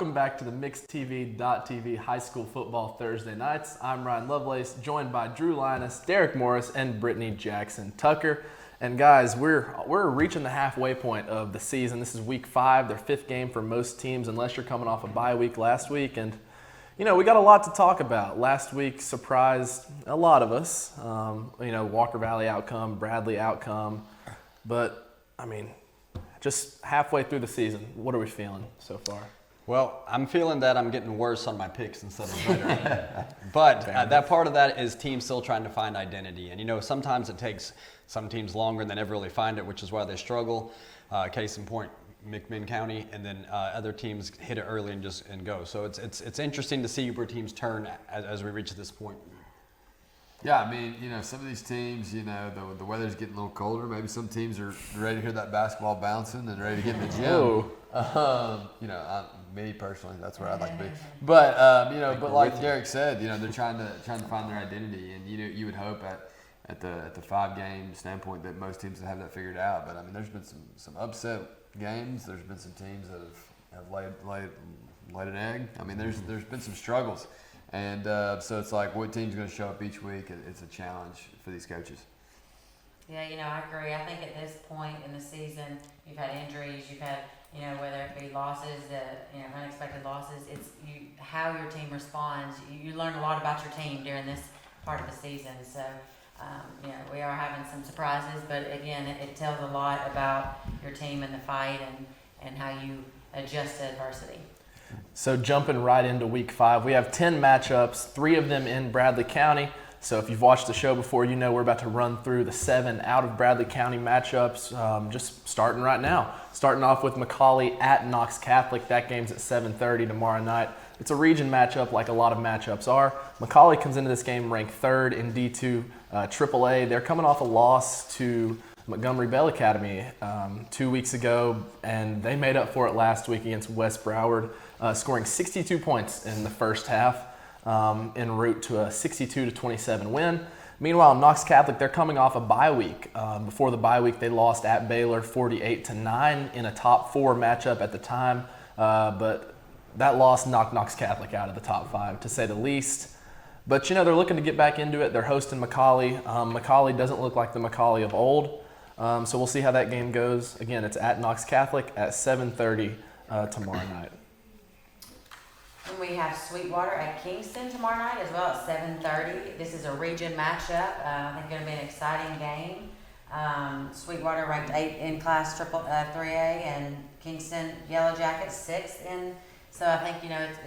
Welcome back to the MixedTV.tv High School Football Thursday Nights. I'm Ryan Lovelace, joined by Drew Linus, Derek Morris, and Brittany Jackson Tucker. And guys, we're reaching the halfway point of the season. This is week 5, their 5th game for most teams, unless you're coming off a bye week last week. And we got a lot to talk about. Last week surprised a lot of us. Walker Valley outcome, Bradley outcome, but just halfway through the season, what are we feeling so far? Well, I'm feeling that I'm getting worse on my picks instead of better. But that part of that is teams still trying to find identity. And, sometimes it takes some teams longer and they never really find it, which is why they struggle. Case in point, McMinn County, and then other teams hit it early and go. So it's interesting to see where teams turn as we reach this point. Yeah, some of these teams, the weather's getting a little colder. Maybe some teams are ready to hear that basketball bouncing and ready to get in the gym. Me personally, that's where I'd like to be. But but like Derek said, they're trying to find their identity, and you would hope at the 5-game standpoint that most teams have that figured out. But there's been some upset games. There's been some teams that have laid an egg. There's been some struggles. And so it's like, what team's going to show up each week? It's a challenge for these coaches. Yeah, I agree. I think at this point in the season, you've had injuries, you've had, whether it be losses, unexpected losses. It's how your team responds. You learn a lot about your team during this part of the season. So, we are having some surprises, but again, it tells a lot about your team and the fight and how you adjust to adversity. So jumping right into week 5, we have 10 matchups, 3 of them in Bradley County. So if you've watched the show before, we're about to run through the 7 out of Bradley County matchups, just starting right now. Starting off with McCallie at Knox Catholic. That game's at 7:30 tomorrow night. It's a region matchup like a lot of matchups are. McCallie comes into this game ranked 3rd in D2 AAA. They're coming off a loss to Montgomery Bell Academy 2 weeks ago, and they made up for it last week against West Broward, scoring 62 points in the first half en route to a 62-27 win. Meanwhile, Knox Catholic, they're coming off a bye week. Before the bye week, they lost at Baylor 48-9 in a top 4 matchup at the time, but that loss knocked Knox Catholic out of the top 5, to say the least. But, they're looking to get back into it. They're hosting McCallie. McCallie doesn't look like the McCallie of old. So we'll see how that game goes. Again, it's at Knox Catholic at 7:30 tomorrow night. And we have Sweetwater at Kingston tomorrow night as well at 7:30. This is a region matchup. I think it's going to be an exciting game. Sweetwater ranked 8 in class 3A, and Kingston Yellow Jackets 6th in. So I think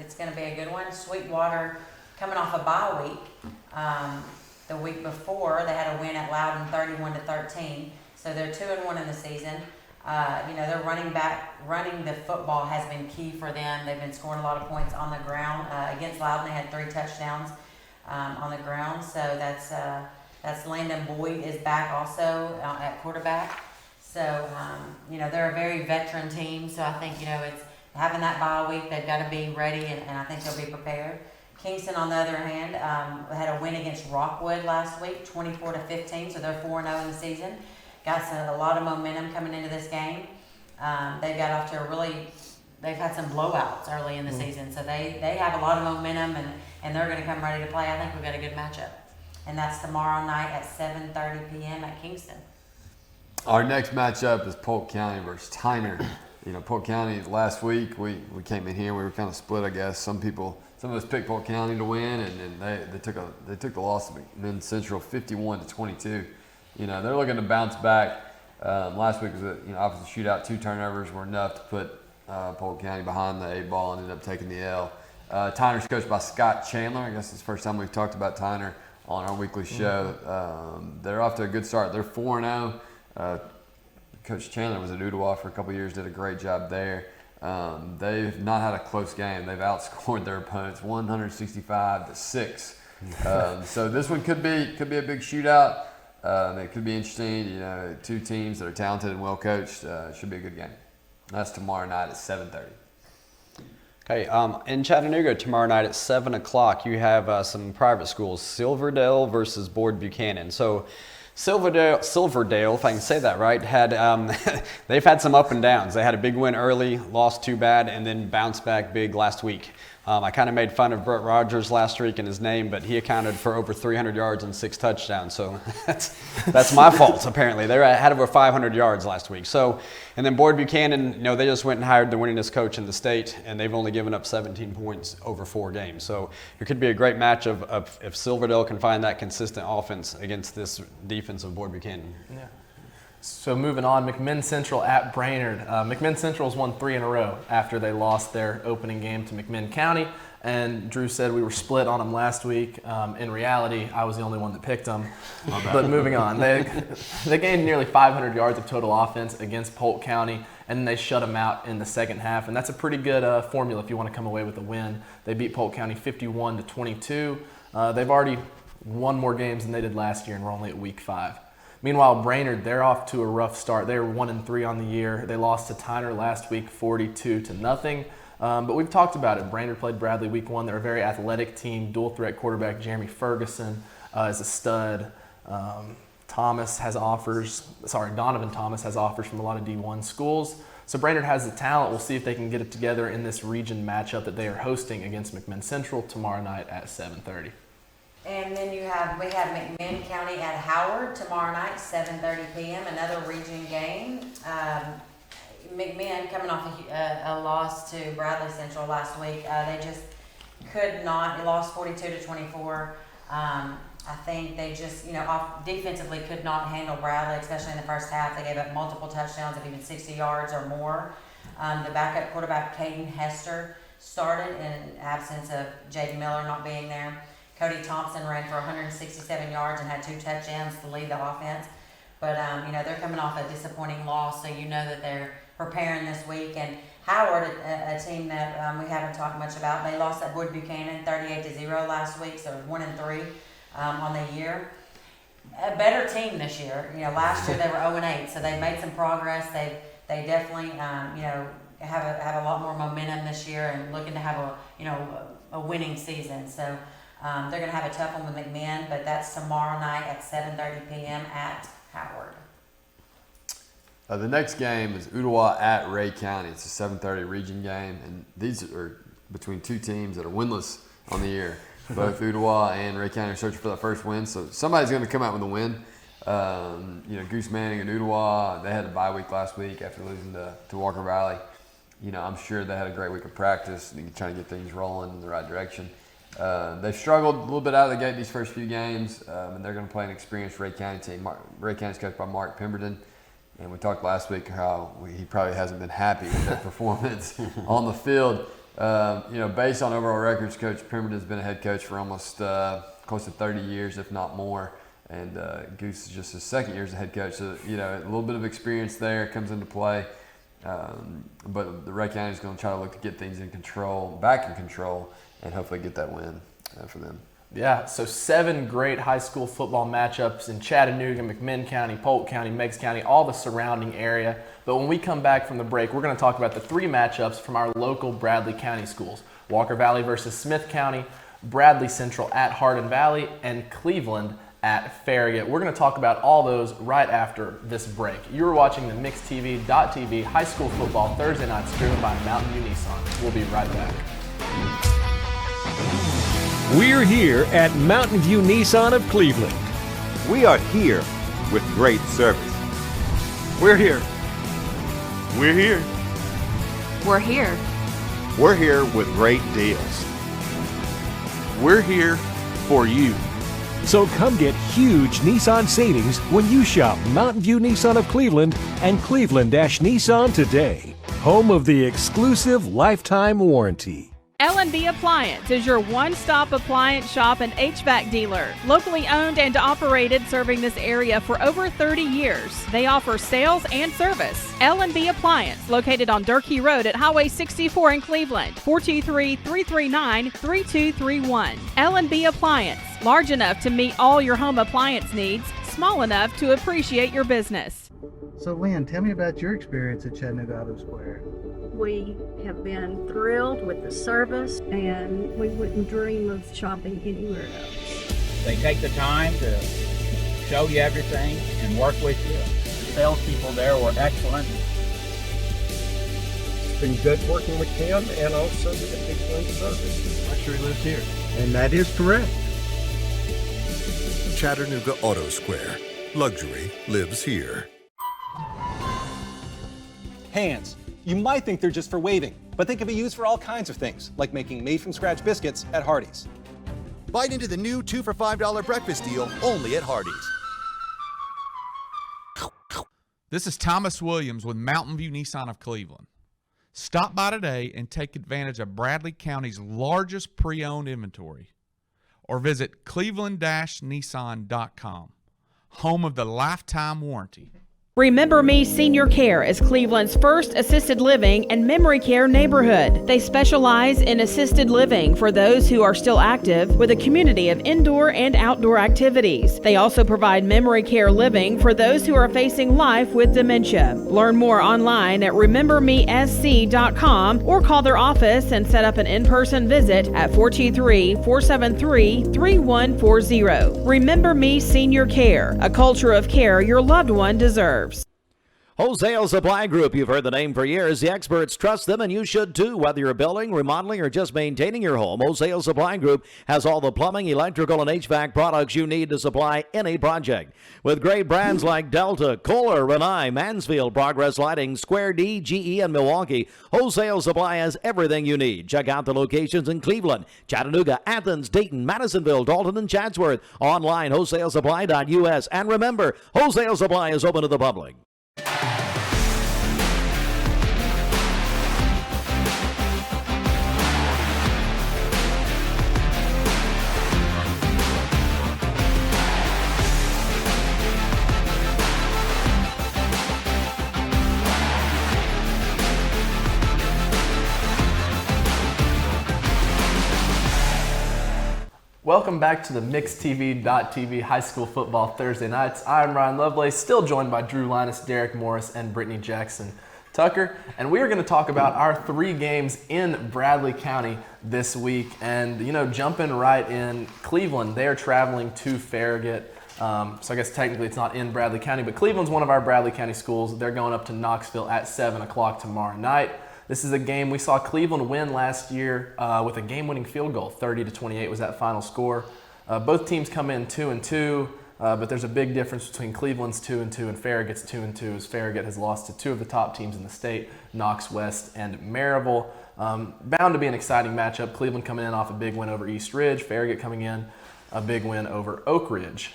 it's going to be a good one. Sweetwater coming off a bye week. The week before they had a win at Loudon 31-13. So they're 2-1 in the season. They're running the football has been key for them. They've been scoring a lot of points on the ground. Against Loudon, they had 3 touchdowns on the ground. So that's Landon Boyd is back also at quarterback. So they're a very veteran team. So I think it's having that bye week. They've got to be ready, and I think they'll be prepared. Kingston, on the other hand, had a win against Rockwood last week, 24-15. So they're 4-0 in the season. Got a lot of momentum coming into this game. They got off to they've had some blowouts early in the season. So they have a lot of momentum, and they're going to come ready to play. I think we've got a good matchup. And that's tomorrow night at 7:30 p.m. at Kingston. Our next matchup is Polk County versus Tyner. Polk County last week, we came in here, we were kind of split, I guess. Some of us picked Polk County to win, and they took the loss to McMinn Central 51-22. They're looking to bounce back. Last week was obviously shootout. 2 turnovers were enough to put Polk County behind the 8 ball and ended up taking the L. Tyner's coached by Scott Chandler. I guess it's the first time we've talked about Tyner on our weekly show. They're off to a good start. They're 4-0. Coach Chandler was at Ootah for a couple of years, did a great job there. They've not had a close game. They've outscored their opponents 165-6. So this one could be a big shootout. It could be interesting. 2 teams that are talented and well coached. Should be a good game. That's tomorrow night at 7:30. Okay, in Chattanooga tomorrow night at 7 o'clock, you have some private schools, Silverdale versus Buchanan. So Silverdale, if I can say that right, had they've had some up and downs. They had a big win early, lost too bad, and then bounced back big last week. I kind of made fun of Brett Rogers last week in his name, but he accounted for over 300 yards and 6 touchdowns. So that's my fault, apparently. They had over 500 yards last week. So, and then Boyd Buchanan, they just went and hired the winningest coach in the state, and they've only given up 17 points over 4 games. So it could be a great match of if Silverdale can find that consistent offense against this defense of Boyd Buchanan. Yeah. So moving on, McMinn Central at Brainerd. McMinn Central's won 3 in a row after they lost their opening game to McMinn County. And Drew said we were split on them last week. In reality, I was the only one that picked them. But moving on, they gained nearly 500 yards of total offense against Polk County, and they shut them out in the second half. And that's a pretty good formula if you want to come away with a win. They beat Polk County 51-22. They've already won more games than they did last year, and we're only at week 5. Meanwhile, Brainerd, they're off to a rough start. They were 1-3 on the year. They lost to Tyner last week 42-0. But we've talked about it. Brainerd played Bradley week 1. They're a very athletic team. Dual threat quarterback Jeremy Ferguson is a stud. Donovan Thomas has offers from a lot of D1 schools. So Brainerd has the talent. We'll see if they can get it together in this region matchup that they are hosting against McMinn Central tomorrow night at 7:30. And then we have McMinn County at Howard tomorrow night, 7:30 p.m., another region game. McMinn coming off a loss to Bradley Central last week. They just could not, they lost 42-24. I think they just, defensively could not handle Bradley, especially in the first half. They gave up multiple touchdowns of even 60 yards or more. The backup quarterback, Caden Hester, started in absence of Jaden Miller not being there. Cody Thompson ran for 167 yards and had 2 touchdowns to lead the offense. But, they're coming off a disappointing loss, so you know that they're preparing this week. And Howard, a team that we haven't talked much about, they lost at Boyd Buchanan 38-0 last week, so 1-3 on the year. A better team this year. Last year they were 0-8, so they've made some progress. They definitely, have a lot more momentum this year and looking to have a winning season. So they're going to have a tough one with McMinn, but that's tomorrow night at 7:30 p.m. at Howard. The next game is Ootah at Ray County. It's a 7:30 region game, and these are between 2 teams that are winless on the year. Both Ootah and Ray County are searching for that first win, so somebody's going to come out with a win. Goose Manning and Ootah, they had a bye week last week after losing to Walker Valley. I'm sure they had a great week of practice and trying to get things rolling in the right direction. They've struggled a little bit out of the gate these first few games, and they're going to play an experienced Ray County team. Ray County's coached by Mark Pemberton, and we talked last week how he probably hasn't been happy with their performance on the field. Based on overall records, Coach Pemberton's been a head coach for almost close to 30 years, if not more, and Goose is just his second year as a head coach. So, a little bit of experience there comes into play. But the Ray County is going to try to look to get things back in control, and hopefully get that win for them. Yeah, so 7 great high school football matchups in Chattanooga, McMinn County, Polk County, Meigs County, all the surrounding area. But when we come back from the break, we're going to talk about the 3 matchups from our local Bradley County schools. Walker Valley versus Smith County, Bradley Central at Hardin Valley, and Cleveland at Farragut. We're going to talk about all those right after this break. You're watching the MixedTV.tv High School Football Thursday nights driven by Mountain View Nissan. We'll be right back. We're here at Mountain View Nissan of Cleveland. We are here with great service. We're here. We're here. We're here. We're here with great deals. We're here for you. So come get huge Nissan savings when you shop Mountain View Nissan of Cleveland and Cleveland-Nissan today. Home of the exclusive lifetime warranty. L&B Appliance is your one-stop appliance shop and HVAC dealer. Locally owned and operated, serving this area for over 30 years. They offer sales and service. L&B Appliance, located on Durkee Road at Highway 64 in Cleveland, 423-339-3231. L&B Appliance, large enough to meet all your home appliance needs, small enough to appreciate your business. So Lynn, tell me about your experience at Chattanooga Auto Square. We have been thrilled with the service, and we wouldn't dream of shopping anywhere else. They take the time to show you everything, and work with you. The salespeople there were excellent. It's been good working with him and also with the people in service. I'm sure he lives here. And that is correct. Chattanooga Auto Square. Luxury lives here. Hands. You might think they're just for waving, but they can be used for all kinds of things, like making made-from-scratch biscuits at Hardee's. Bite into the new 2 for $5 breakfast deal only at Hardee's. This is Thomas Williams with Mountain View Nissan of Cleveland. Stop by today and take advantage of Bradley County's largest pre-owned inventory. Or visit cleveland-nissan.com, home of the lifetime warranty. Remember Me Senior Care is Cleveland's first assisted living and memory care neighborhood. They specialize in assisted living for those who are still active with a community of indoor and outdoor activities. They also provide memory care living for those who are facing life with dementia. Learn more online at remembermesc.com or call their office and set up an in-person visit at 423-473-3140. Remember Me Senior Care, a culture of care your loved one deserves. Wholesale Supply Group, you've heard the name for years. The experts trust them, and you should too. Whether you're building, remodeling, or just maintaining your home, Wholesale Supply Group has all the plumbing, electrical, and HVAC products you need to supply any project. With great brands like Delta, Kohler, Rinnai, Mansfield, Progress Lighting, Square D, GE, and Milwaukee, Wholesale Supply has everything you need. Check out the locations in Cleveland, Chattanooga, Athens, Dayton, Madisonville, Dalton, and Chatsworth. Online, wholesalesupply.us. And remember, Wholesale Supply is open to the public. Welcome back to the MixedTV.tv High School Football Thursday Nights. I'm Ryan Lovelace, still joined by Drew Linus, Derek Morris, and Brittany Jackson Tucker. And we are going to talk about our 3 games in Bradley County this week. And, jumping right in, Cleveland, they are traveling to Farragut. So I guess technically it's not in Bradley County, but Cleveland's one of our Bradley County schools. They're going up to Knoxville at 7 o'clock tomorrow night. This is a game we saw Cleveland win last year with a game-winning field goal. 30-28 was that final score. Both teams come in 2-2, but there's a big difference between Cleveland's 2-2 and Farragut's 2-2, as Farragut has lost to 2 of the top teams in the state, Knox West and Maryville. Bound to be an exciting matchup. Cleveland coming in off a big win over East Ridge. Farragut coming in a big win over Oak Ridge.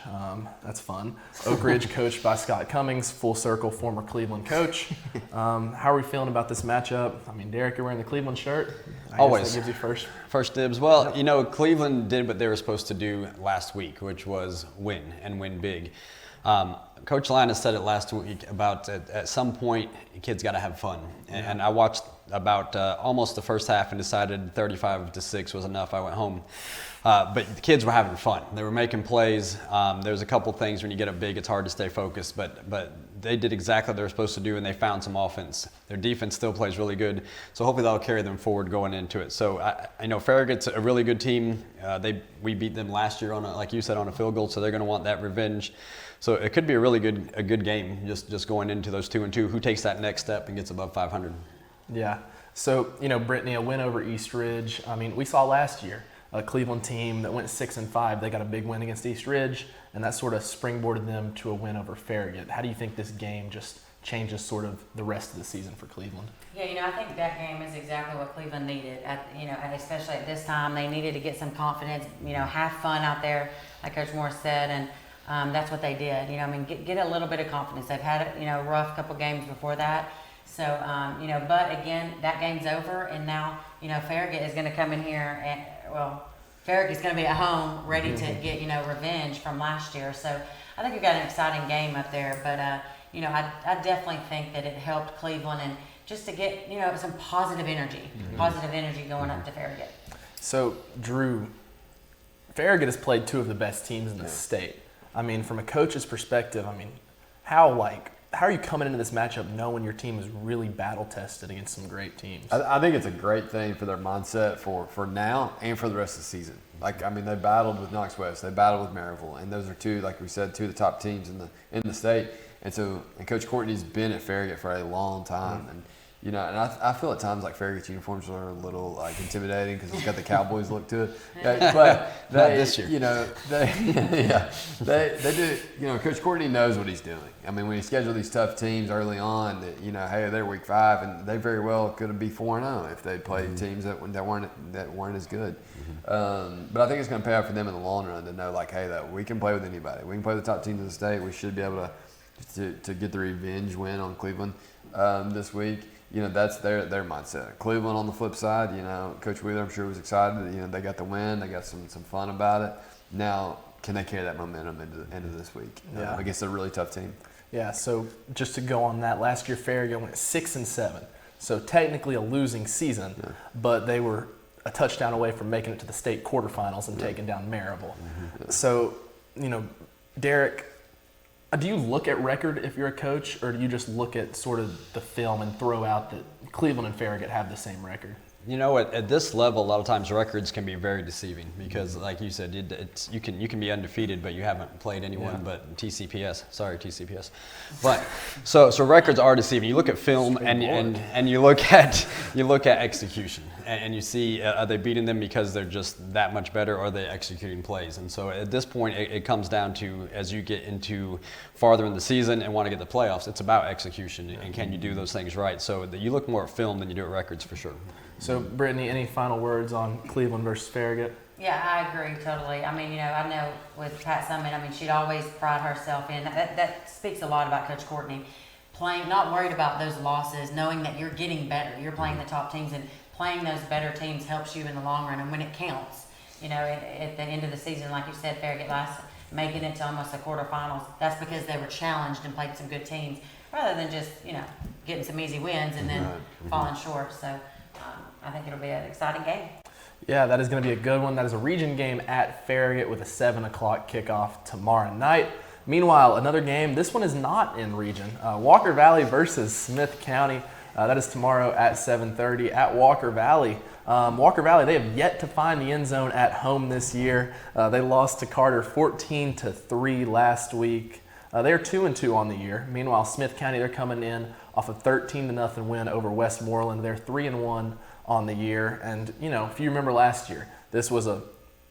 That's fun. Oak Ridge coached by Scott Cummings, full circle, former Cleveland coach. How are we feeling about this matchup? I mean, Derek, you're wearing the Cleveland shirt. Always. That gives you first dibs. Well, Cleveland did what they were supposed to do last week, which was win and win big. Coach Linus said it last week about at some point, kids got to have fun. And I watched about almost the first half and decided 35-6 was enough. I went home. But the kids were having fun. They were making plays. There's a couple things when you get up big, it's hard to stay focused, but they did exactly what they were supposed to do, and they found some offense. Their defense still plays really good, so hopefully that'll carry them forward going into it. So I know Farragut's a really good team. We beat them last year like you said, on a field goal, so they're going to want that revenge. So it could be a really good game just going into those 2-2. Who takes that next step and gets above 500? Yeah. So, Brittany, a win over East Ridge. I mean, we saw last year a Cleveland team that went 6-5. They got a big win against East Ridge, and that sort of springboarded them to a win over Farragut. How do you think this game just changes sort of the rest of the season for Cleveland? Yeah, I think that game is exactly what Cleveland needed. Especially at this time, they needed to get some confidence. Have fun out there, like Coach Morris said, and that's what they did. Get a little bit of confidence. They've had a rough couple games before that. So, but again, that game's over, and now, Farragut is going to come in here, and, Farragut's going to be at home ready to get, revenge from last year. So I think we've got an exciting game up there, but, I definitely think that it helped Cleveland and just to get, some positive energy going up to Farragut. So, Drew, Farragut has played 2 of the best teams in the state. I mean, from a coach's perspective, how are you coming into this matchup knowing your team is really battle-tested against some great teams? I think it's a great thing for their mindset for now and for the rest of the season. they battled with Knox West, they battled with Maryville, and those are two, like we said, two of the top teams in the state. And so, Coach Courtney's been at Farragut for a long time, and and I feel at times like Farragut's uniforms are a little like intimidating because it's got the Cowboys look to it. But not this year. They do. Coach Courtney knows what he's doing. I mean, when he scheduled these tough teams early on, that hey, they're week 5, and they very well could be 4-0 if they played teams that weren't as good. But I think it's going to pay off for them in the long run to know hey, that we can play with anybody. We can play with the top teams in the state. We should be able to get the revenge win on Cleveland this week. That's their mindset. Cleveland on the flip side, Coach Wheeler, I'm sure, was excited. They got the win. They got some fun about it. Now, can they carry that momentum into this week against a really tough team? Yeah, so just to go on that, last year Farragut went 6-7. So technically a losing season, but they were a touchdown away from making it to the state quarterfinals and taking down Maryville. So, Derek, do you look at record if you're a coach, or do you just look at sort of the film and throw out that Cleveland and Farragut have the same record? At this level, a lot of times records can be very deceiving because, like you said, you can be undefeated, but you haven't played anyone but TCPS. Sorry, TCPS. But so records are deceiving. You look at film and you look at execution, and you see are they beating them because they're just that much better, or are they executing plays? And so at this point, it comes down to, as you get into farther in the season and want to get the playoffs, it's about execution and can you do those things right. So that you look more at film than you do at records for sure. So, Brittany, any final words on Cleveland versus Farragut? Yeah, I agree totally. I mean, I know with Pat Summit, she'd always pride herself in that speaks a lot about Coach Courtney. Playing, not worried about those losses, knowing that you're getting better. You're playing the top teams, and playing those better teams helps you in the long run. And when it counts, at the end of the season, like you said, Farragut making it to almost the quarterfinals, that's because they were challenged and played some good teams, rather than just, getting some easy wins and then falling short. So I think it'll be an exciting game. Yeah, that is going to be a good one. That is a region game at Farragut with a 7 o'clock kickoff tomorrow night. Meanwhile, another game, this one is not in region. Walker Valley versus Smith County. That is tomorrow at 7:30 at Walker Valley. Walker Valley, they have yet to find the end zone at home this year. They lost to Carter 14-3 last week. They're 2-2 on the year. Meanwhile, Smith County, they're coming in off a 13-0 win over Westmoreland. They're 3-1 on the year. And, if you remember last year, this was a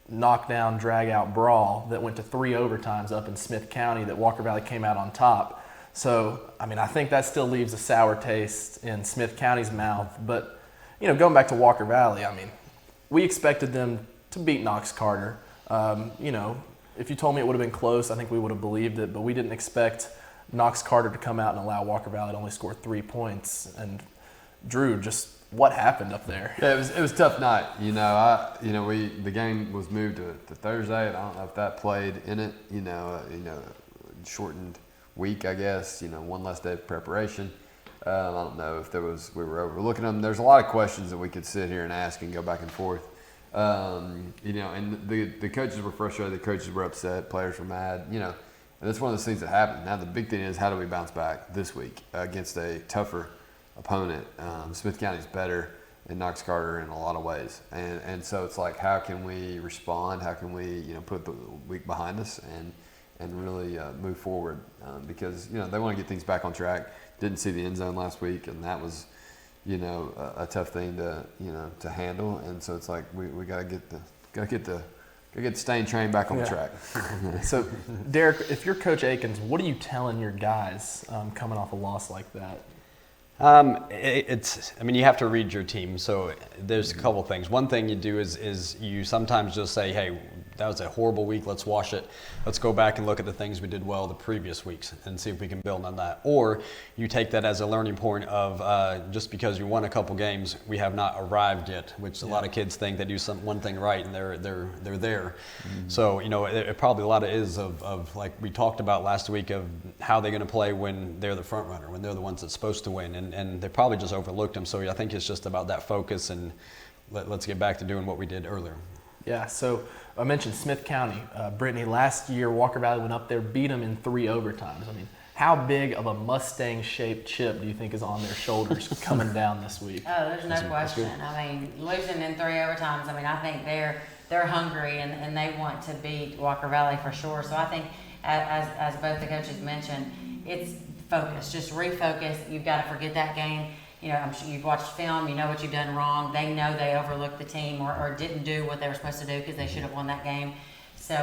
knockdown, drag-out brawl that went to 3 overtimes up in Smith County that Walker Valley came out on top. So, I think that still leaves a sour taste in Smith County's mouth. But, going back to Walker Valley, we expected them to beat Knox Carter. If you told me it would have been close, I think we would have believed it, but we didn't expect Knox Carter to come out and allow Walker Valley to only score 3 points. And Drew, just what happened up there? Yeah, it was a tough night. The game was moved to Thursday, and I don't know if that played in it. Shortened week, I guess. One less day of preparation. I don't know if we were overlooking them. There's a lot of questions that we could sit here and ask and go back and forth. And the coaches were frustrated, the coaches were upset, players were mad, and that's one of those things that happen. Now the big thing is, how do we bounce back this week against a tougher opponent? Smith County's better than Knox Carter in a lot of ways, and so it's like, how can we respond? How can we put the week behind us and really move forward? Because they want to get things back on track. Didn't see the end zone last week, and that was a tough thing to handle, and so it's like we gotta get the staying train back on the track. So, Derek, if you're Coach Akins, what are you telling your guys coming off a loss like that? You have to read your team. So there's a couple things. One thing you do is you sometimes just say, hey, that was a horrible week. Let's wash it. Let's go back and look at the things we did well the previous weeks and see if we can build on that. Or you take that as a learning point of just because you won a couple games, we have not arrived yet, which a lot of kids think they do one thing right and they're there. Mm-hmm. So, it probably a lot of is of like we talked about last week of how they're going to play when they're the front runner, when they're the ones that's supposed to win. And they probably just overlooked them. So I think it's just about that focus and let's get back to doing what we did earlier. Yeah, so I mentioned Smith County. Brittany, last year Walker Valley went up there, beat them in 3 overtimes. How big of a Mustang-shaped chip do you think is on their shoulders coming down this week? Oh, there's no question. Losing in 3 overtimes, I think they're hungry and they want to beat Walker Valley for sure. So I think, as both the coaches mentioned, it's focus. Just refocus. You've got to forget that game. You know, I'm sure you've watched film. You know what you've done wrong. They know they overlooked the team or didn't do what they were supposed to do because they should have won that game. So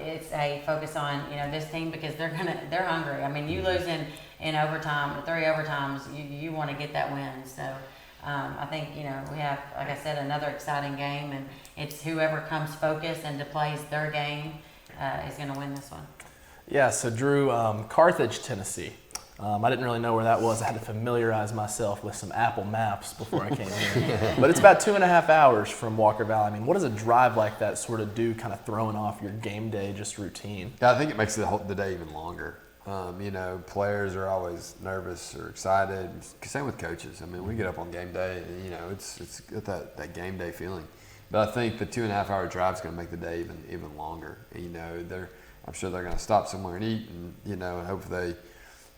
it's a focus on, you know, this team because they're hungry. I mean, you lose in overtime, 3 overtimes, you want to get that win. So I think, you know, we have, like I said, another exciting game, and it's whoever comes focused and plays their game is going to win this one. Yeah, so Drew, Carthage, Tennessee. I didn't really know where that was. I had to familiarize myself with some Apple Maps before I came here. But it's about 2.5 hours from Walker Valley. I mean, what does a drive like that sort of do, kind of throwing off your game day just routine? Yeah, I think it makes the day even longer. You know, players are always nervous or excited. Same with coaches. I mean, we get up on game day, and, you know, it's got that game day feeling. But I think the 2.5 hour drive is going to make the day even longer. And, you know, I'm sure they're going to stop somewhere and eat, and, you know, hopefully they,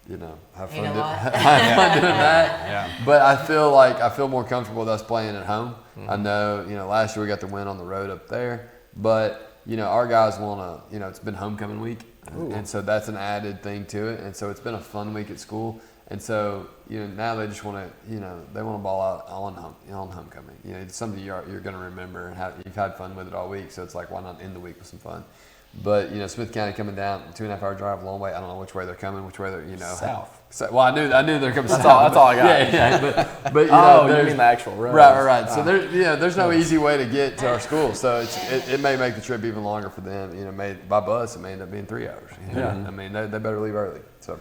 you know, have fun doing that. Yeah. But I feel more comfortable with us playing at home. I know, you know, last year we got the win on the road up there, but, you know, our guys want to, you know, it's been homecoming week. Ooh. And so that's an added thing to it. And so it's been a fun week at school. And so, you know, now they just want to, you know, they want to ball out on homecoming. You know, it's something you're going to remember and you've had fun with it all week. So it's like, why not end the week with some fun? But, you know, Smith County coming down, 2.5 hour drive, long way. I don't know which way they're coming, which way they're, you know. South. Well, I knew they're coming south. That's all I got. Yeah. But you know, you mean the actual road. Right. So there's no easy way to get to our school. So it may make the trip even longer for them. You know, by bus, it may end up being 3 hours. You know? Yeah. I mean, they better leave early. So.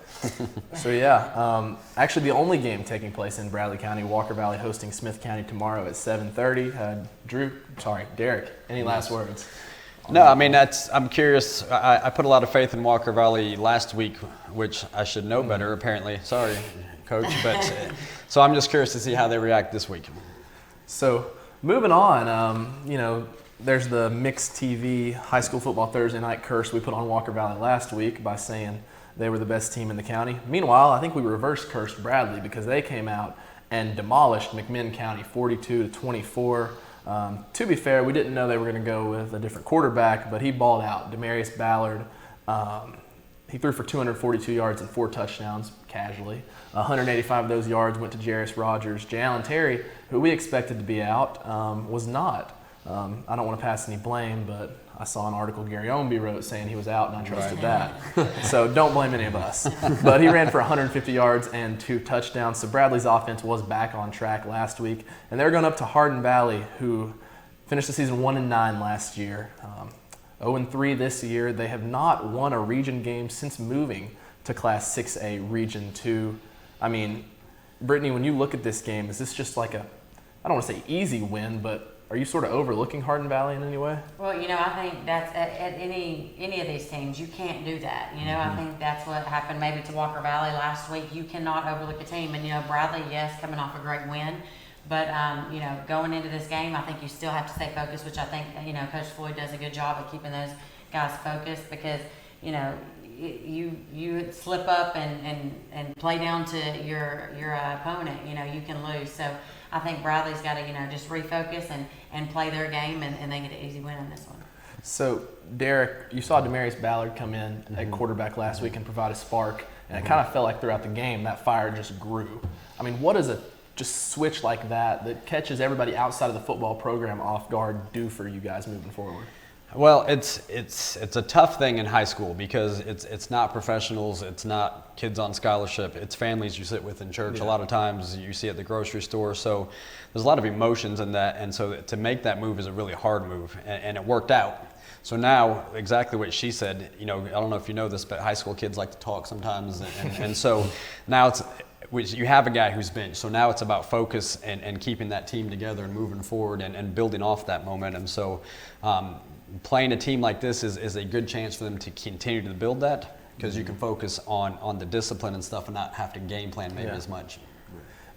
Actually, the only game taking place in Bradley County, Walker Valley hosting Smith County tomorrow at 7:30. Derek, any last words? No, I mean, I'm curious. I put a lot of faith in Walker Valley last week, which I should know better, apparently. Sorry, Coach. But so I'm just curious to see how they react this week. So moving on, you know, there's the mixed TV high school football Thursday night curse we put on Walker Valley last week by saying they were the best team in the county. Meanwhile, I think we reverse cursed Bradley because they came out and demolished McMinn County 42-24. To be fair, we didn't know they were going to go with a different quarterback, but he balled out. Demarius Ballard, he threw for 242 yards and 4 touchdowns casually. 185 of those yards went to Jairus Rogers. Jalen Terry, who we expected to be out, was not. I don't want to pass any blame, but I saw an article Gary Ownby wrote saying he was out, and I trusted that. So don't blame any of us. But he ran for 150 yards and 2 touchdowns. So Bradley's offense was back on track last week. And they're going up to Hardin Valley, who finished the season 1-9 last year. 0-3 this year. They have not won a region game since moving to Class 6A Region 2. I mean, Brittany, when you look at this game, is this just like I don't want to say easy win, but are you sort of overlooking Hardin Valley in any way? Well, you know, I think that's at any of these teams, you can't do that. You know, I think that's what happened maybe to Walker Valley last week. You cannot overlook a team. And, you know, Bradley, yes, coming off a great win. But, you know, going into this game, I think you still have to stay focused, which I think, you know, Coach Floyd does a good job of keeping those guys focused because, you know, you slip up and play down to your opponent, you know, you can lose. So I think Bradley's got to, you know, just refocus and play their game, and they get an easy win on this one. So, Derek, you saw Demarius Ballard come in at quarterback last week and provide a spark, and it kind of felt like throughout the game that fire just grew. I mean, what does a just switch like that catches everybody outside of the football program off guard do for you guys moving forward? Well, it's a tough thing in high school because it's not professionals, it's not kids on scholarship, it's families you sit with in church. Yeah. A lot of times you see at the grocery store, so there's a lot of emotions in that, and so to make that move is a really hard move, and it worked out. So now, exactly what she said, you know, I don't know if you know this, but high school kids like to talk sometimes, and so now you have a guy who's benched, so now it's about focus and keeping that team together and moving forward and building off that momentum. So playing a team like this is a good chance for them to continue to build that because you can focus on the discipline and stuff and not have to game plan maybe as much.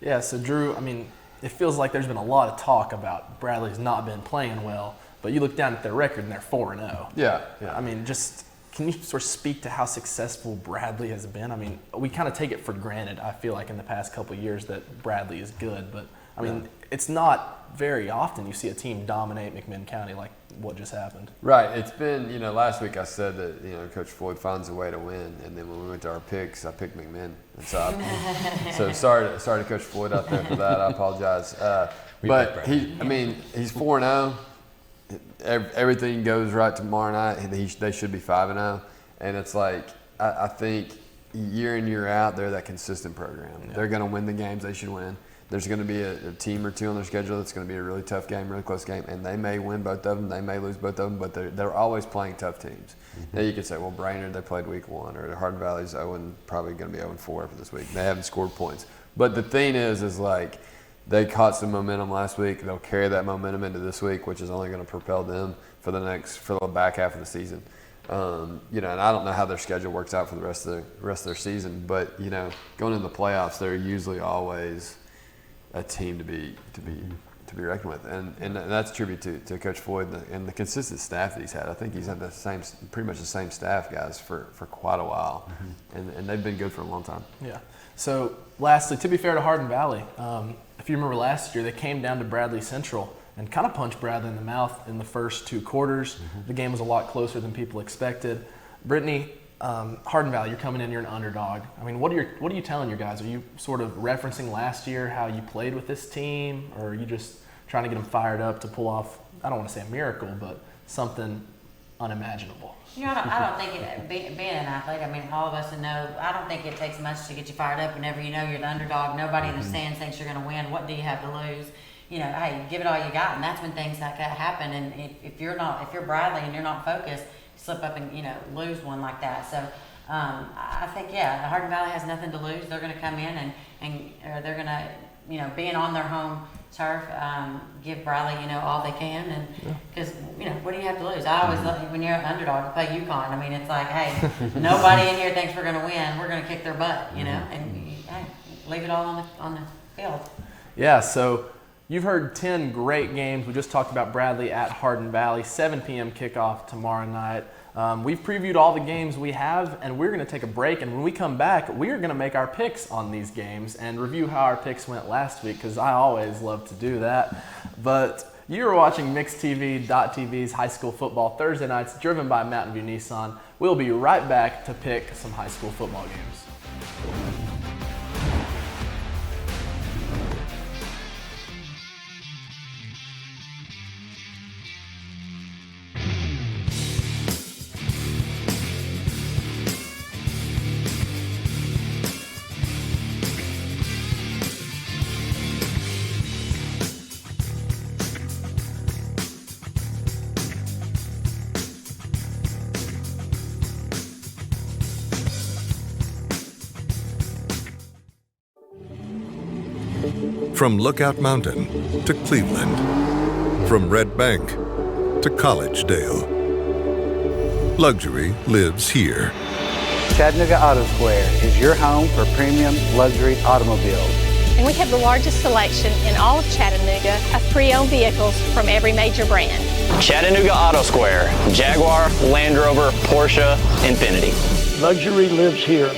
Yeah, so Drew, I mean, it feels like there's been a lot of talk about Bradley's not been playing well, but you look down at their record and they're 4-0. Yeah. I mean, just can you sort of speak to how successful Bradley has been? I mean, we kind of take it for granted, I feel like, in the past couple of years that Bradley is good, but I mean, it's not very often you see a team dominate McMinn County like what just happened. Right. It's been, last week I said that, Coach Floyd finds a way to win. And then when we went to our picks, I picked McMinn. And so, sorry to Coach Floyd out there for that. I apologize. But he's 4-0. Everything goes right tomorrow night. They should be 5-0. And it's like, I think year in, year out, they're that consistent program. Yeah. They're going to win the games they should win. There's going to be a team or two on their schedule that's going to be a really tough game, really close game, and they may win both of them, they may lose both of them, but they're always playing tough teams. Mm-hmm. Now you could say, well, Brainerd, they played week 1, or Hardin Valley's probably going to be 0-4 after this week. They haven't scored points. But the thing is like they caught some momentum last week. They'll carry that momentum into this week, which is only going to propel them for the back half of the season. And I don't know how their schedule works out for the rest of their season, but going into the playoffs, they're usually always a team to be reckoned with, and that's a tribute to Coach Floyd and the consistent staff that he's had. I think he's had pretty much the same staff guys for quite a while, and they've been good for a long time. Yeah. So lastly, to be fair to Hardin Valley, if you remember last year, they came down to Bradley Central and kind of punched Bradley in the mouth in the first 2 quarters. Mm-hmm. The game was a lot closer than people expected. Brittany, Hardin Valley, you're coming in, you're an underdog. I mean, what are you telling your guys? Are you sort of referencing last year how you played with this team, or are you just trying to get them fired up to pull off, I don't want to say a miracle, but something unimaginable? I don't think being an athlete, I mean, all of us know, I don't think it takes much to get you fired up whenever you know you're the underdog. Nobody in the stands thinks you're going to win. What do you have to lose? Hey, give it all you got, and that's when things like that happen. And if you're Bradley and you're not focused, slip up and lose one like that. So I think Hardin Valley has nothing to lose. They're going to come in and they're going to being on their home turf, give Bradley all they can, and because what do you have to lose? I always love when you're an underdog to play UConn. I mean, it's like, hey, nobody in here thinks we're going to win. We're going to kick their butt, and hey, leave it all on the field. Yeah. So you've heard 10 great games. We just talked about Bradley at Hardin Valley, 7 p.m. kickoff tomorrow night. We've previewed all the games we have, and we're going to take a break. And when we come back, we're going to make our picks on these games and review how our picks went last week, because I always love to do that. But you're watching MixedTV.tv's High School Football Thursday nights, driven by Mountain View Nissan. We'll be right back to pick some high school football games. From Lookout Mountain to Cleveland, from Red Bank to Collegedale, luxury lives here. Chattanooga Auto Square is your home for premium luxury automobiles. And we have the largest selection in all of Chattanooga of pre-owned vehicles from every major brand. Chattanooga Auto Square, Jaguar, Land Rover, Porsche, Infiniti. Luxury lives here.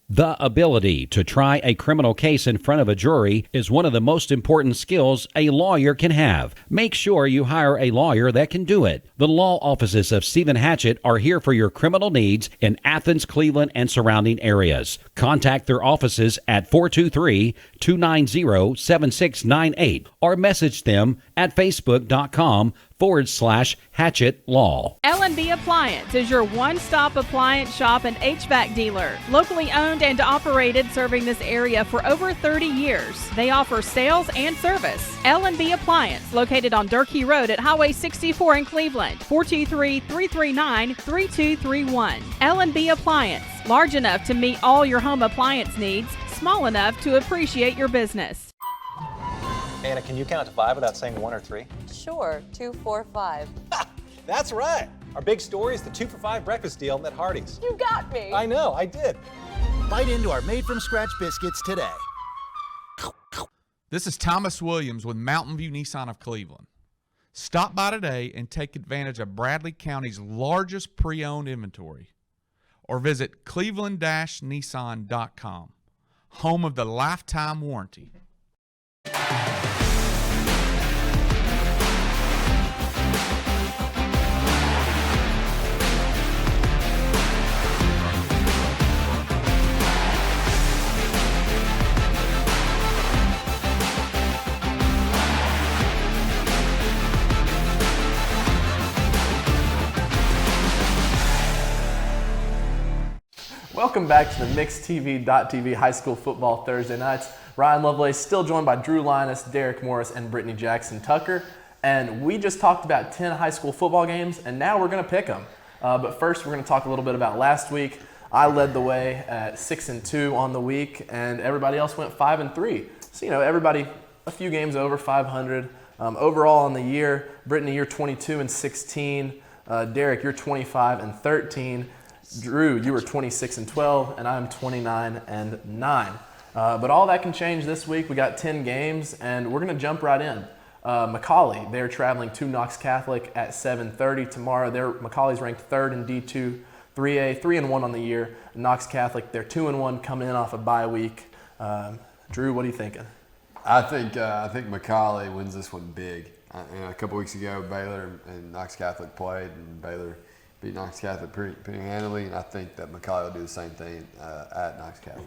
The ability to try a criminal case in front of a jury is one of the most important skills a lawyer can have. Make sure you hire a lawyer that can do it. The law offices of Stephen Hatchett are here for your criminal needs in Athens, Cleveland, and surrounding areas. Contact their offices at 423-290-7698 or message them at facebook.com/Hatchett Law. L&B Appliance is your one-stop appliance shop and HVAC dealer. Locally owned and operated, serving this area for over 30 years. They offer sales and service. L&B Appliance, located on Durkee Road at Highway 64 in Cleveland, 423-339-3231. L&B Appliance, large enough to meet all your home appliance needs, small enough to appreciate your business. Anna, can you count to 5 without saying 1 or 3? Sure, 2, 4, 5. That's right. Our big story is the 2 for $5 breakfast deal at Hardee's. You got me. I know, I did. Bite into our made-from-scratch biscuits today. This is Thomas Williams with Mountain View Nissan of Cleveland. Stop by today and take advantage of Bradley County's largest pre-owned inventory, or visit cleveland-nissan.com. home of the lifetime warranty. Welcome back to the MixedTV.tv High School Football Thursday nights. Ryan Lovelace still joined by Drew Linus, Derek Morris, and Brittany Jackson Tucker. And we just talked about 10 high school football games, and now we're going to pick them. But first, we're going to talk a little bit about last week. I led the way at 6-2 on the week, and everybody else went 5-3. So, everybody a few games over 500. Overall on the year, Brittany, you're 22-16. Derek, you're 25-13. Drew, you were 26-12, and I'm 29-9. But all that can change this week. We got 10 games, and we're going to jump right in. McCallie, they're traveling to Knox Catholic at 7:30 tomorrow. McCallie's ranked 3rd in D2 3A, 3-1 on the year. Knox Catholic, they're 2-1 coming in off a bye week. Drew, what are you thinking? I think McCallie wins this one big. A couple weeks ago, Baylor and Knox Catholic played, and Baylor beat Knox Catholic pretty handily, and I think that McCallie will do the same thing at Knox Catholic.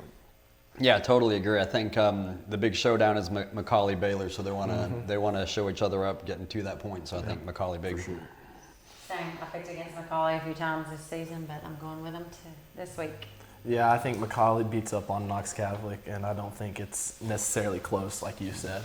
Yeah, I totally agree. I think the big showdown is McCallie Baylor, so they want to show each other up, getting to that point. So I think McCallie big. For sure. Same. I picked against McCallie a few times this season, but I'm going with them this week. Yeah, I think McCallie beats up on Knox Catholic, and I don't think it's necessarily close, like you said.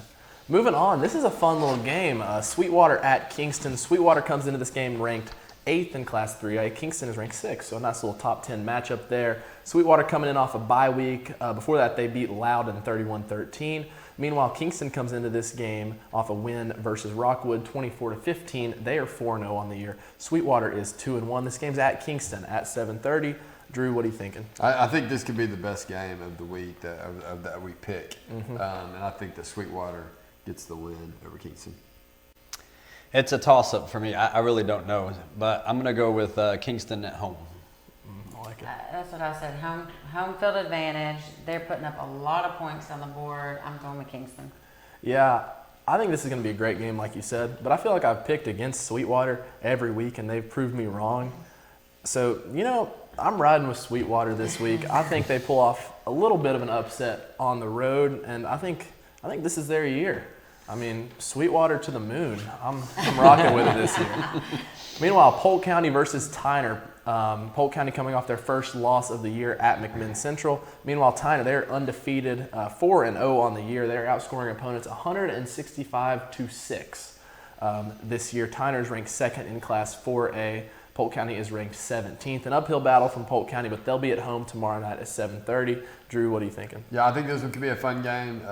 Moving on, this is a fun little game. Sweetwater at Kingston. Sweetwater comes into this game ranked 8th in Class 3A. Kingston is ranked 6th, so a nice little top 10 matchup there. Sweetwater coming in off a bye week. Before that, they beat Loudon 31-13. Meanwhile, Kingston comes into this game off a win versus Rockwood 24-15. They are 4-0 on the year. Sweetwater is 2-1. This game's at Kingston at 7:30. Drew, what are you thinking? I think this could be the best game of the week that we pick. And I think that Sweetwater gets the win over Kingston. It's a toss-up for me. I really don't know, but I'm going to go with Kingston at home. I like it. That's what I said. Home field advantage. They're putting up a lot of points on the board. I'm going with Kingston. Yeah, I think this is going to be a great game, like you said, but I feel like I've picked against Sweetwater every week, and they've proved me wrong. So, I'm riding with Sweetwater this week. I think they pull off a little bit of an upset on the road, and I think this is their year. I mean, Sweetwater to the moon. I'm rocking with it this year. Meanwhile, Polk County versus Tyner. Polk County coming off their first loss of the year at McMinn Central. Meanwhile, Tyner, they're undefeated, 4-0 on the year. They're outscoring opponents 165-6 this year. Tyner's ranked 2nd in Class 4A. Polk County is ranked 17th. An uphill battle from Polk County, but they'll be at home tomorrow night at 7:30. Drew, what are you thinking? Yeah, I think this one could be a fun game.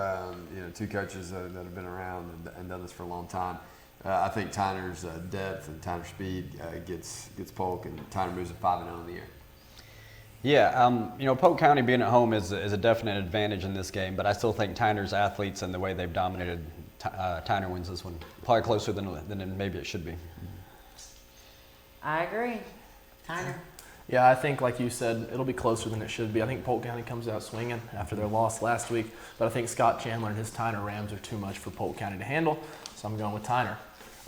Two coaches that have been around and done this for a long time. I think Tyner's depth and Tyner's speed gets Polk, and Tyner moves to 5-0 in the year. Yeah, Polk County being at home is a definite advantage in this game, but I still think Tyner's athletes and the way they've dominated, Tyner wins this one. Probably closer than maybe it should be. I agree. Tyner. Yeah, I think, like you said, it'll be closer than it should be. I think Polk County comes out swinging after their loss last week, but I think Scott Chandler and his Tyner Rams are too much for Polk County to handle, so I'm going with Tyner.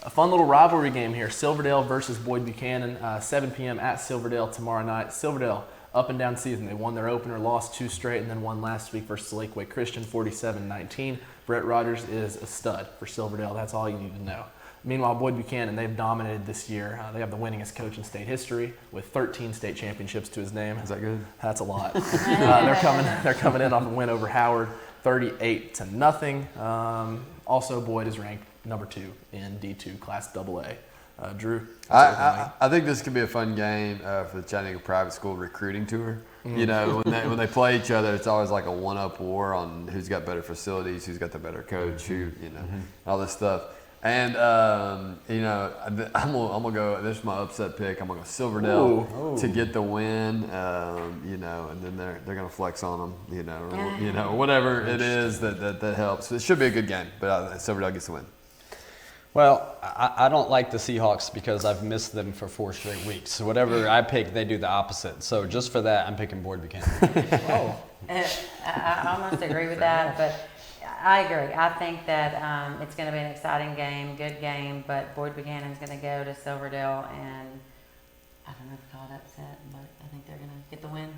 A fun little rivalry game here, Silverdale versus Boyd Buchanan, 7 p.m. at Silverdale tomorrow night. Silverdale, up and down season. They won their opener, lost 2 straight, and then won last week versus Lakeway Christian, 47-19. Brett Rogers is a stud for Silverdale. That's all you need to know. Meanwhile, Boyd Buchanan, they've dominated this year. They have the winningest coach in state history with 13 state championships to his name. Is that good? That's a lot. They're coming in off a win over Howard, 38-0. Also, Boyd is ranked number 2 in D2 Class AA. Drew? I think this could be a fun game for the Chattanooga Private School recruiting tour. When they play each other, it's always like a one-up war on who's got better facilities, who's got the better coach, all this stuff. And I'm gonna go. This is my upset pick. I'm gonna go Silverdale to get the win. And then they're gonna flex on them. Whatever it is that helps. It should be a good game, but Silverdale gets the win. Well, I don't like the Seahawks because I've missed them for 4 straight weeks. So whatever I pick, they do the opposite. So just for that, I'm picking Boyd Buchanan. Oh. I almost agree with that, but I agree. I think that it's going to be an exciting game, good game, but Boyd Buchanan's going to go to Silverdale, and I don't know if call it upset, but I think they're going to get the win.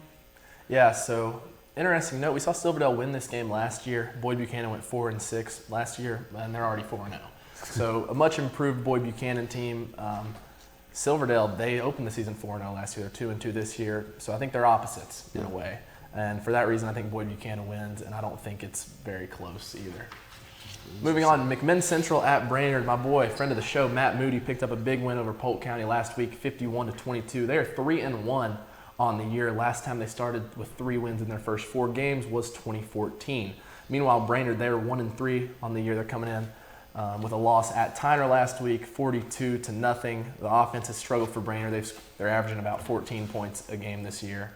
Yeah, so interesting note, we saw Silverdale win this game last year. Boyd Buchanan went 4-6 last year, and they're already 4-0. So a much improved Boyd Buchanan team. Silverdale, they opened the season 4-0 last year. They're 2-2 this year. So I think they're opposites in a way. And for that reason, I think Boyd Buchanan wins, and I don't think it's very close either. Moving on, McMinn Central at Brainerd. My boy, friend of the show, Matt Moody, picked up a big win over Polk County last week, 51-22. They are 3-1 on the year. Last time they started with 3 wins in their first 4 games was 2014. Meanwhile, Brainerd, they were 1-3 on the year. They're coming in with a loss at Tyner last week, 42-0. The offense has struggled for Brainerd. They're averaging about 14 points a game this year.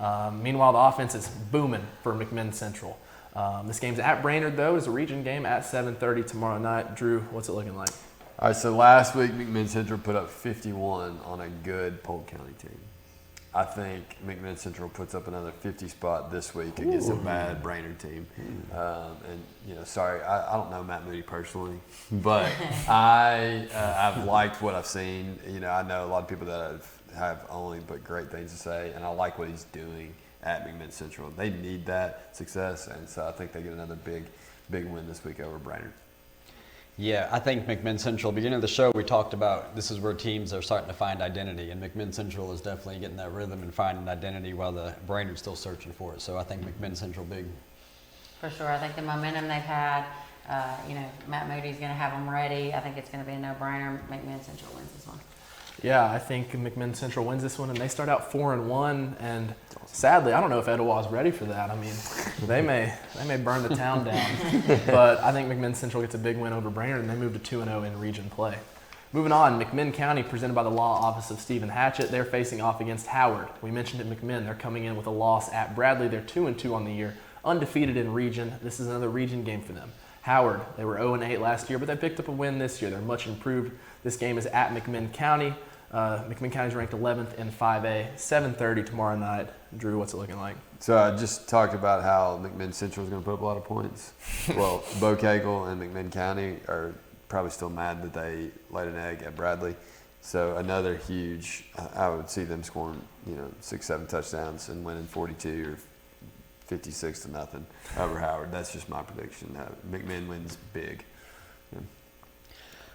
Meanwhile, the offense is booming for McMinn Central. This game's at Brainerd, though. It's a region game at 7:30 tomorrow night. Drew, what's it looking like? All right, so last week, McMinn Central put up 51 on a good Polk County team. I think McMinn Central puts up another 50 spot this week against a bad Brainerd team. Sorry, I don't know Matt Moody personally, but I've liked what I've seen. I know a lot of people that have only but great things to say, and I like what he's doing at McMinn Central. They need that success, and so I think they get another big win this week over Brainerd. Yeah, I think McMinn Central, beginning of the show, we talked about this is where teams are starting to find identity, and McMinn Central is definitely getting that rhythm and finding identity while the Brainerd's still searching for it. So I think McMinn Central big. For sure. I think the momentum they've had, Matt Moody's going to have them ready. I think it's going to be a no-brainer. McMinn Central wins this one. Yeah, I think McMinn Central wins this one, and they start out 4-1. And sadly, I don't know if Etowah's ready for that. I mean, they may burn the town down, but I think McMinn Central gets a big win over Brainerd, and they move to 2-0 in region play. Moving on, McMinn County, presented by the Law Office of Stephen Hatchett, they're facing off against Howard. We mentioned at McMinn, they're coming in with a loss at Bradley. They're 2-2 on the year, undefeated in region. This is another region game for them. Howard, they were 0-8 last year, but they picked up a win this year. They're much improved. This game is at McMinn County. McMinn County is ranked 11th in 5A, 7:30 tomorrow night. Drew, what's it looking like? So I just talked about how McMinn Central is going to put up a lot of points. Well, Bo Cagle and McMinn County are probably still mad that they laid an egg at Bradley. So another huge, I would see them scoring, 6-7 touchdowns and winning 42 or 56-0 over Howard. That's just my prediction. McMinn wins big. Yeah.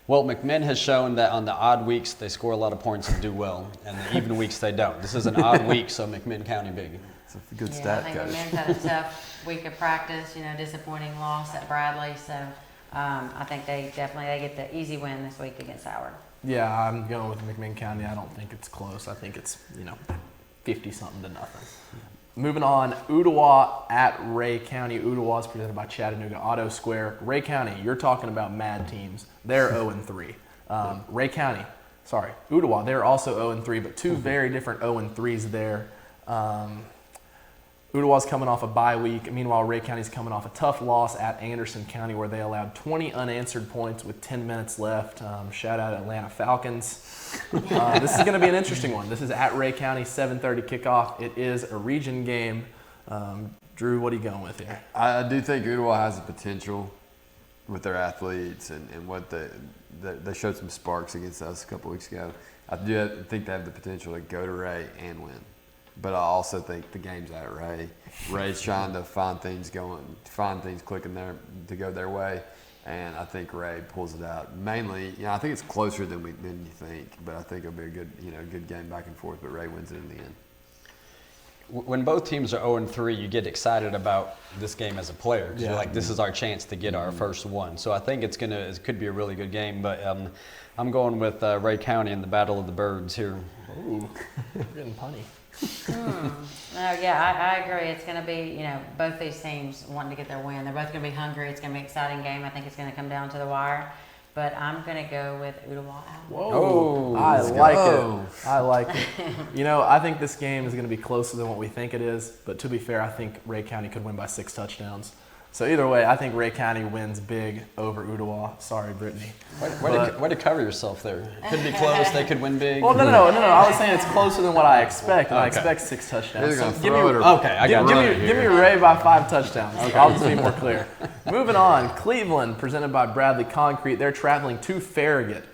Well, McMinn has shown that on the odd weeks they score a lot of points and do well, and the even weeks they don't. This is an odd week, so McMinn County big. It's a good stat, I think McMinn's had a tough week of practice, disappointing loss at Bradley, so I think they get the easy win this week against Howard. Yeah, I'm going with McMinn County. I don't think it's close. I think it's, 50-something to nothing. Moving on, Ootah at Ray County. Ootah is presented by Chattanooga Auto Square. Ray County, you're talking about mad teams. They're 0-3. Ootah, they're also 0-3, but two very different 0-3s there. Ootah's coming off a bye week. Meanwhile, Ray County's coming off a tough loss at Anderson County where they allowed 20 unanswered points with 10 minutes left. Shout out Atlanta Falcons. This is going to be an interesting one. This is at Ray County, 7:30 kickoff. It is a region game. Drew, what are you going with here? I do think Ootah has the potential with their athletes and what they showed some sparks against us a couple weeks ago. I do think they have the potential to go to Ray and win. But I also think the game's at Ray. Ray's trying to find things clicking there to go their way, and I think Ray pulls it out. Mainly, I think it's closer than you think, but I think it'll be a good game back and forth. But Ray wins it in the end. When both teams are 0-3, you get excited about this game as a player. You're like, this is our chance to get our first one. So I think it could be a really good game. But I'm going with Ray County in the Battle of the Birds here. Ooh, you're getting punny. I agree. It's going to be, both these teams wanting to get their win. They're both going to be hungry. It's going to be an exciting game. I think it's going to come down to the wire. But I'm going to go with Ootah. Whoa. I like it. I think this game is going to be closer than what we think it is. But to be fair, I think Ray County could win by 6 touchdowns. So either way, I think Ray County wins big over Ootah. Sorry, Brittany. Way to cover yourself there. Could be close. They could win big. Well, no. I was saying it's closer than what I expect. And I expect 6 touchdowns. Give me Ray by 5 touchdowns. Okay. I'll just be more clear. Moving on, Cleveland, presented by Bradley Concrete. They're traveling to Farragut.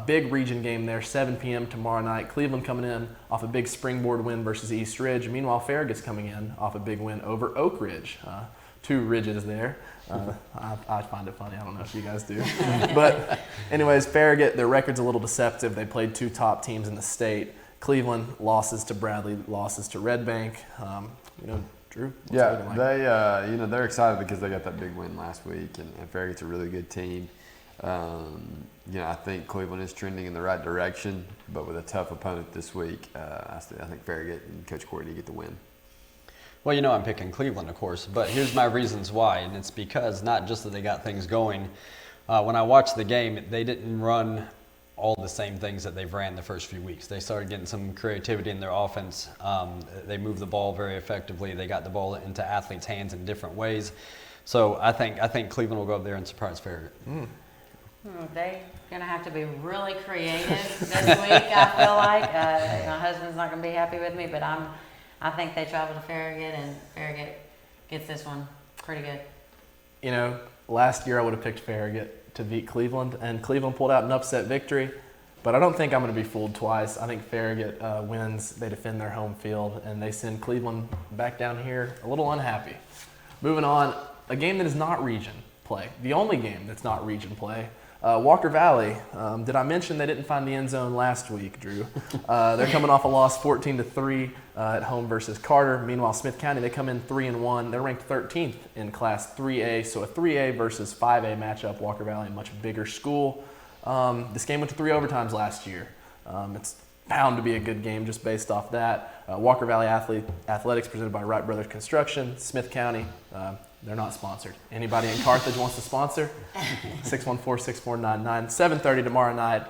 Big region game there, 7 p.m. tomorrow night. Cleveland coming in off a big springboard win versus East Ridge. Meanwhile, Farragut's coming in off a big win over Oak Ridge. 2 ridges there. I find it funny. I don't know if you guys do. But anyways, Farragut, their record's a little deceptive. They played 2 top teams in the state. Cleveland, losses to Bradley, losses to Red Bank. Drew? They're excited because they got that big win last week, and Farragut's a really good team. I think Cleveland is trending in the right direction, but with a tough opponent this week, I think Farragut and Coach Courtney get the win. Well, I'm picking Cleveland, of course, but here's my reasons why, and it's because not just that they got things going. When I watched the game, they didn't run all the same things that they've ran the first few weeks. They started getting some creativity in their offense. They moved the ball very effectively. They got the ball into athletes' hands in different ways. So I think Cleveland will go up there and surprise Farragut. They're going to have to be really creative this week, I feel like. My husband's not going to be happy with me, but I think they travel to Farragut, and Farragut gets this one pretty good. Last year I would have picked Farragut to beat Cleveland, and Cleveland pulled out an upset victory. But I don't think I'm going to be fooled twice. I think Farragut wins. They defend their home field, and they send Cleveland back down here a little unhappy. Moving on, a game that is not region play. The only game that's not region play. Walker Valley, did I mention they didn't find the end zone last week, Drew? They're coming off a loss 14-3 at home versus Carter. Meanwhile, Smith County, they come in 3-1. They're ranked 13th in Class 3A, so a 3A versus 5A matchup. Walker Valley, a much bigger school. This game went to 3 overtimes last year. It's bound to be a good game just based off that. Walker Valley Athletics presented by Wright Brothers Construction. Smith County, they're not sponsored. Anybody in Carthage wants to sponsor? 614-6499. 7:30 tomorrow night.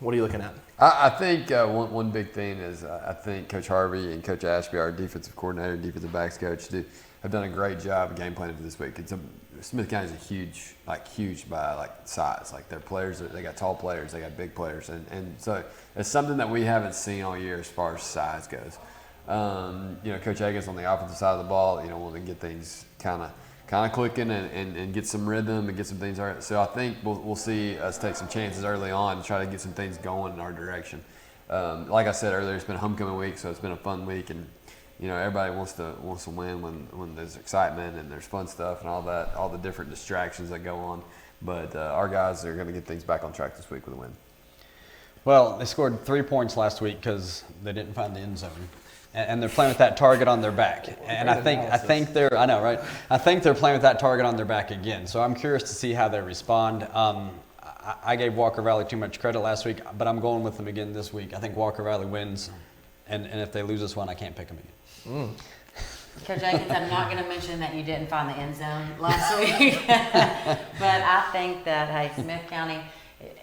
What are you looking at? I think one big thing is I think Coach Harvey and Coach Ashby, our defensive coordinator and defensive backs coach, have done a great job of game planning for this week. Smith County is huge by size. Their players, they got tall players, they got big players, and so it's something that we haven't seen all year as far as size goes. Coach Higgins on the offensive side of the ball, wanting to get things kind of clicking and get some rhythm and get some things. So I think we'll see us take some chances early on to try to get some things going in our direction. Like I said earlier, it's been a homecoming week, so it's been a fun week, and everybody wants to win when there's excitement and there's fun stuff and all that, all the different distractions that go on. But our guys are going to get things back on track this week with a win. Well, they scored 3 points last week because they didn't find the end zone. And they're playing with that target on their back. And I think they're playing with that target on their back again. So I'm curious to see how they respond. I gave Walker Valley too much credit last week, but I'm going with them again this week. I think Walker Valley wins, and if they lose this one, I can't pick them again. Coach Jenkins, I'm not going to mention that you didn't find the end zone last week, but I think that, Smith County,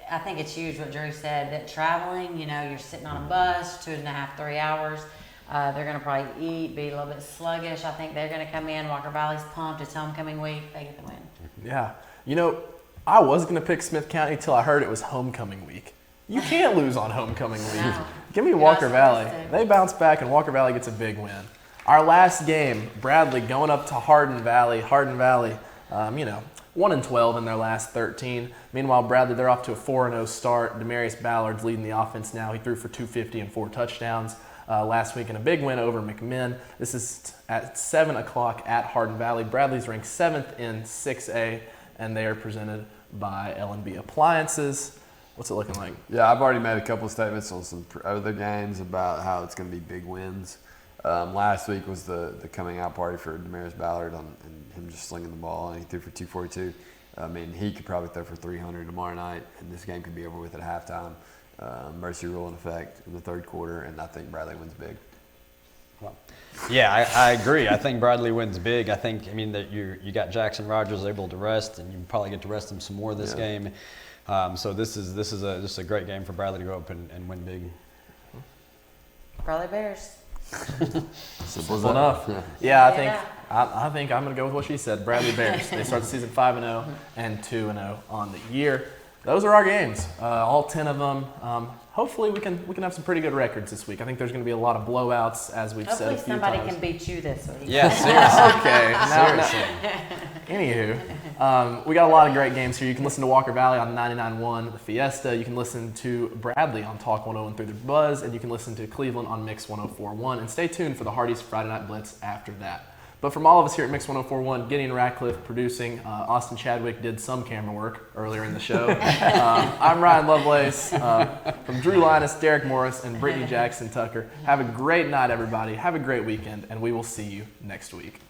I think it's huge what Drew said, that traveling, you're sitting on a bus 2.5, 3 hours. They're going to probably eat, be a little bit sluggish. I think they're going to come in. Walker Valley's pumped. It's homecoming week. They get the win. Yeah. I was going to pick Smith County until I heard it was homecoming week. You can't lose on homecoming week. No. Give me Walker Valley. They bounce back, and Walker Valley gets a big win. Our last game, Bradley going up to Hardin Valley. 1-12 in their last 13. Meanwhile, Bradley, they're off to a 4-0 start. Demarius Ballard's leading the offense now. He threw for 250 and 4 touchdowns. Last week in a big win over McMinn. This is at 7 o'clock at Hardin Valley. Bradley's ranked 7th in 6A, and they are presented by L&B Appliances. What's it looking like? Yeah, I've already made a couple of statements on some other games about how it's going to be big wins. Last week was the coming out party for Demarius Ballard and him just slinging the ball, and he threw for 242. He could probably throw for 300 tomorrow night, and this game could be over with at halftime. Mercy rule in effect in the third quarter, and I think Bradley wins big. Well, yeah, I agree. I think Bradley wins big. I think that you got Jackson Rogers able to rest, and you probably get to rest him some more this game. So this is a great game for Bradley to go up and win big. Bradley Bears. Simple enough. Yeah, I think I'm going to go with what she said. Bradley Bears. They start the season 5-0 and 2-0 on the year. Those are our games, all 10 of them. Hopefully we can have some pretty good records this week. I think there's going to be a lot of blowouts, as we've said a few times. Hopefully somebody can beat you this week. Yeah, seriously. Okay. Anywho, we got a lot of great games here. You can listen to Walker Valley on 99.1 The Fiesta. You can listen to Bradley on Talk 101 through The Buzz, and you can listen to Cleveland on Mix 104.1. And stay tuned for the Hardy's Friday Night Blitz after that. But from all of us here at Mix 104.1, Gideon Ratcliffe producing, Austin Chadwick did some camera work earlier in the show. I'm Ryan Lovelace, from Drew Linus, Derek Morris, and Brittany Jackson Tucker. Have a great night, everybody. Have a great weekend, and we will see you next week.